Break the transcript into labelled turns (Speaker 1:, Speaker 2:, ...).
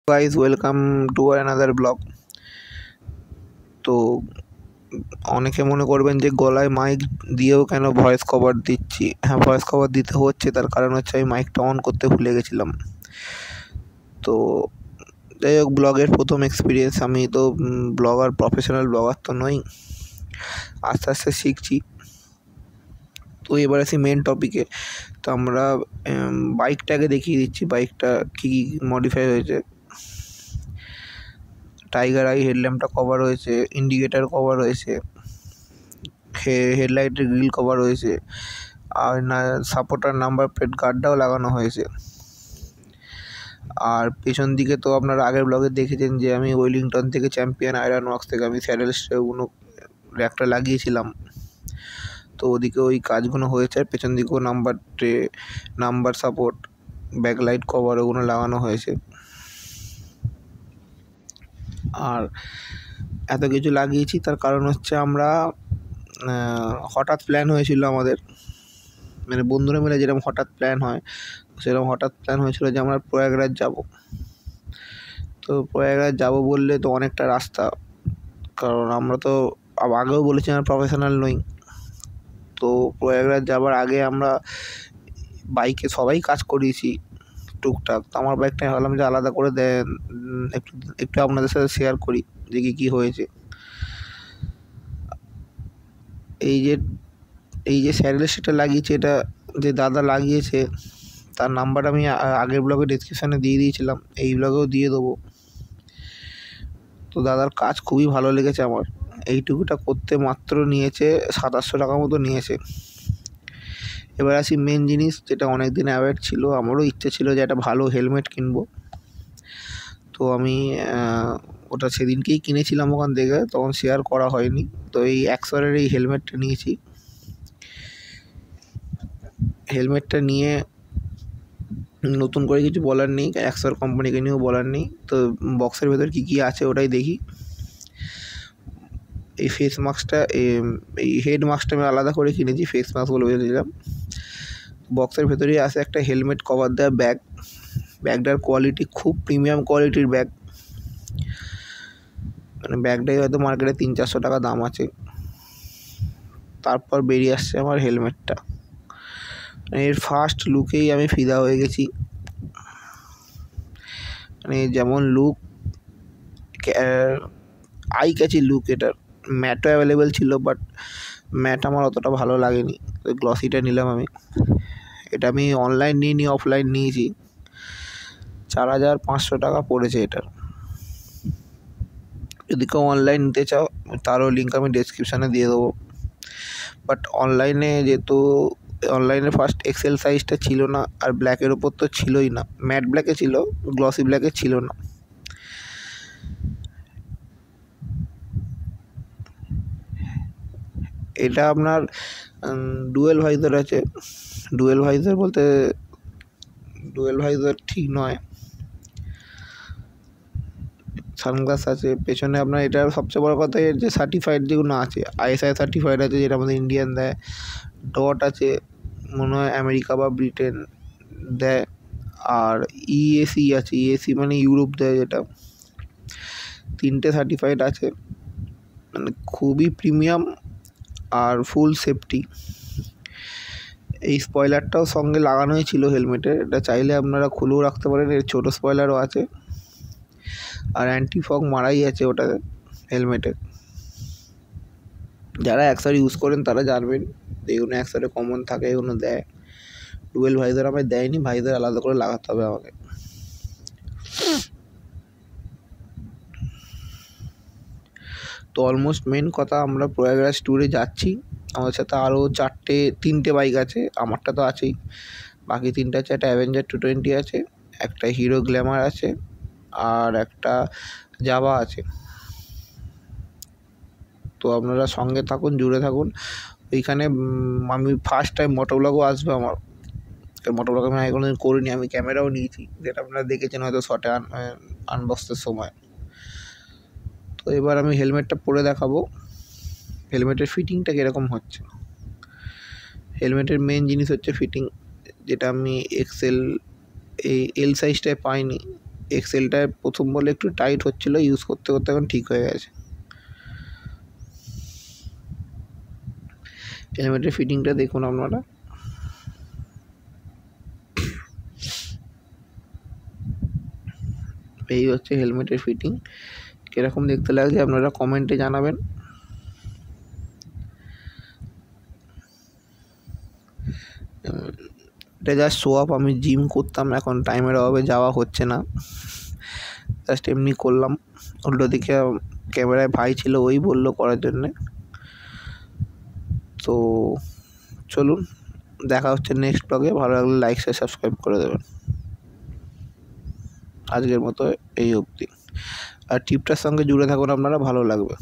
Speaker 1: Guys, welcome to another blog. তো অনেকে মনে করবেন যে গলায় মাইক দিয়েও কেন ভয়েস কভার দিচ্ছি। হ্যাঁ, ভয়েস কভার দিতে হচ্ছে, তার কারণ হচ্ছে আমি মাইকটা অন করতে ভুলে গেছিলাম। তো যাই হোক, ব্লগের প্রথম এক্সপিরিয়েন্স। আমি তো প্রফেশনাল ব্লগার তো নই, আস্তে আস্তে শিখছি। তো এবার আসি মেন টপিকে। তো আমরা বাইকটাকে দেখিয়ে দিচ্ছি, বাইকটা কী মডিফাই হয়েছে। টাইগার আই হেডল্যাম্পটা কভার হয়েছে, ইন্ডিকেটার কভার হয়েছে, হেডলাইটের গ্রিল কভার হয়েছে, আর সাপোর্টার নাম্বার প্লেট গার্ডটাও লাগানো হয়েছে। আর পেছন দিকে তো আপনারা আগের ব্লগে দেখেছেন যে আমি ওয়েলিংটন থেকে চ্যাম্পিয়ন আয়রন ওয়ার্কস থেকে আমি স্যাডেল স্ট্রেগুলো র্যাকটা লাগিয়েছিলাম। তো ওদিকে ওই কাজগুলো হয়েছে, আর পেছন দিকেও number tray, number support, backlight cover ওগুলো লাগানো হয়েছে। আর এত কিছু লাগিয়েছি তার কারণ হচ্ছে আমরা হঠাৎ প্ল্যান হয়েছিল আমাদের, মানে বন্ধুরা মিলে যেরকম হঠাৎ প্ল্যান হয় সেরকম হঠাৎ প্ল্যান হয়েছিল যে আমরা প্রয়াগরাজ যাব। তো প্রয়াগরাজ যাব বললে তো অনেকটা রাস্তা, কারণ আমরা তো আগেও বলেছি আমরা প্রফেশনাল নই। তো প্রয়াগরাজ যাবার আগে আমরা বাইকে সবাই কাজ করিয়েছি টুকটাক। তো আমার বাইকটা ভাবলাম যে আলাদা করে দেন, একটু একটু আপনাদের সাথে শেয়ার করি যে কী হয়েছে। এই যে স্যাডেল সেটা লাগিয়েছে, এটা যে দাদা লাগিয়েছে তার নাম্বার আমি আগের ব্লগে ডিসক্রিপশানে দিয়ে দিয়েছিলাম, এই ব্লগেও দিয়ে দেবো। তো দাদার কাজ খুবই ভালো লেগেছে আমার। এইটুকুটা করতে মাত্র নিয়েছে 2700 টাকা মতো নিয়েছে। এবার আসি মেন জিনিস, যেটা অনেক দিন অ্যাওয়েড ছিল। আমারও ইচ্ছে ছিল যে একটা ভালো হেলমেট কিনবো। তো আমি ওটা সেদিনকেই কিনেছিলাম ওখান থেকে, তখন শেয়ার করা হয়নি। তো এই অ্যাক্সরের এই হেলমেটটা নিয়েছি। হেলমেটটা নিয়ে নতুন করে কিছু বলার নেই, অ্যাক্সর কোম্পানিকে নিয়েও বলার নেই। তো বক্সের ভেতর কী আছে ওটাই দেখি। এই ফেস মাস্কটা, এই হেড মাস্কটা আমি আলাদা করে কিনেছি, ফেস মাস্কগুলো বেঁধে দিলাম। বক্সের ভেতরেই আছে একটা হেলমেট কভার দেওয়া ব্যাগ। ব্যাগটার কোয়ালিটি খুব প্রিমিয়াম কোয়ালিটির ব্যাগ, মানে ব্যাগটাই হয়তো মার্কেটে 300-400 টাকা দাম আছে। তারপর বেরিয়ে আসছে আমার হেলমেটটা। এর ফার্স্ট লুকেই আমি ফিদা হয়ে গেছি। মানে যেমন লুক, আই ক্যাচি লুক। এটার ম্যাটও অ্যাভেলেবেল ছিল, বাট ম্যাট আমার অতটা ভালো লাগেনি, গ্লসিটা নিলাম আমি। এটা আমি অনলাইন নিইনি, অফলাইন নিয়েছি। 4500 টাকা পড়েছে এটার। যদি কেউ অনলাইন নিতে চাও তারও লিঙ্ক আমি ডেসক্রিপশানে দিয়ে দেবো। বাট অনলাইনে যেহেতু অনলাইনে ফার্স্ট এক্সেল সাইজটা ছিল না, আর ব্ল্যাকের ওপর তো ছিলই না, ম্যাট ব্ল্যাকে ছিল, গ্লসি ব্ল্যাকে ছিল না। এটা আপনার ডুয়েল ভাইজার আছে। ডুয়েল ভাইজার বলতে ডুয়েল ভাইজার ঠিক নয়, সানগ্লাস আছে পেছনে আপনার। এটার সবচেয়ে বড় কথা এর যে সার্টিফাইড যেগুলো আছে, ISI সার্টিফাইড আছে, যেটা আমাদের ইন্ডিয়ান দেয়। ডট আছে, মনে হয় আমেরিকা বা ব্রিটেন দেয়। আর EAC আছে, EAC মানে ইউরোপ দেয়, যেটা 3টে সার্টিফাইড আছে। মানে খুবই প্রিমিয়াম আর ফুল সেফটি। এই স্পয়লারটাও সঙ্গে লাগানোই ছিল হেলমেটের, এটা চাইলে আপনারা খুলেও রাখতে পারেন। এর ছোটো স্পয়লারও আছে, আর অ্যান্টি ফগ মারাই আছে ওটা হেলমেটে। যারা অ্যাক্সার ইউজ করেন তারা জানবেন, এগুলো অ্যাক্সারে কমন থাকে, এগুলো দেয়। ডুয়েল ভাইজার আমায় দেয়নি, ভাইজার আলাদা করে লাগাতে হবে আমাকে। তো অলমোস্ট মেন কথা, আমরা প্রয়াগরাজ ট্যুরে যাচ্ছি। আমাদের সাথে আরও 3টে বাইক আছে, আমারটা তো আছেই, বাকি 3টে আছে। একটা অ্যাভেঞ্জার 220 আছে, একটা হিরো গ্ল্যামার আছে, আর একটা জাভা আছে। তো আপনারা সঙ্গে থাকুন, জুড়ে থাকুন। ওইখানে আমি ফার্স্ট টাইম মোটোব্লগও আসবে আমার। মোটোব্লগ আমি আগে কোনোদিন করিনি, আমি ক্যামেরাও নিয়েছি, যেটা আপনারা দেখেছেন হয়তো শর্টে আনবক্সের সময়। তো এবার আমি হেলমেটটা পরে দেখাবো হেলমেটের ফিটিংটা কীরকম হচ্ছে। হেলমেটের মেন জিনিস হচ্ছে ফিটিং, যেটা আমি এক্সেল এই এল সাইজটায় পাইনি, এক্সেলটায় প্রথম বলে একটু টাইট হচ্ছিলো, ইউজ করতে করতে এখন ঠিক হয়ে গেছে। হেলমেটের ফিটিংটা দেখুন আপনারা। এই হচ্ছে হেলমেটের ফিটিং। কীরকম দেখতে লাগছে আপনারা কমেন্টে জানাবেন। এটা জাস্ট শো আপ, আমি জিম করতাম, এখন টাইমের অভাবে যাওয়া হচ্ছে না, জাস্ট এমনি করলাম। উল্টো দিকে ক্যামেরায় ভাই ছিল, ওই বললো করার জন্যে। তো চলুন, দেখা হচ্ছে নেক্সট ব্লগে। ভালো লাগলে লাইক শেয়ার সাবস্ক্রাইব করে দেবেন। আজকের মতো এই অবধি। আর টিপটার সঙ্গে জুড়ে থাকুন আপনারা, ভালো লাগবে।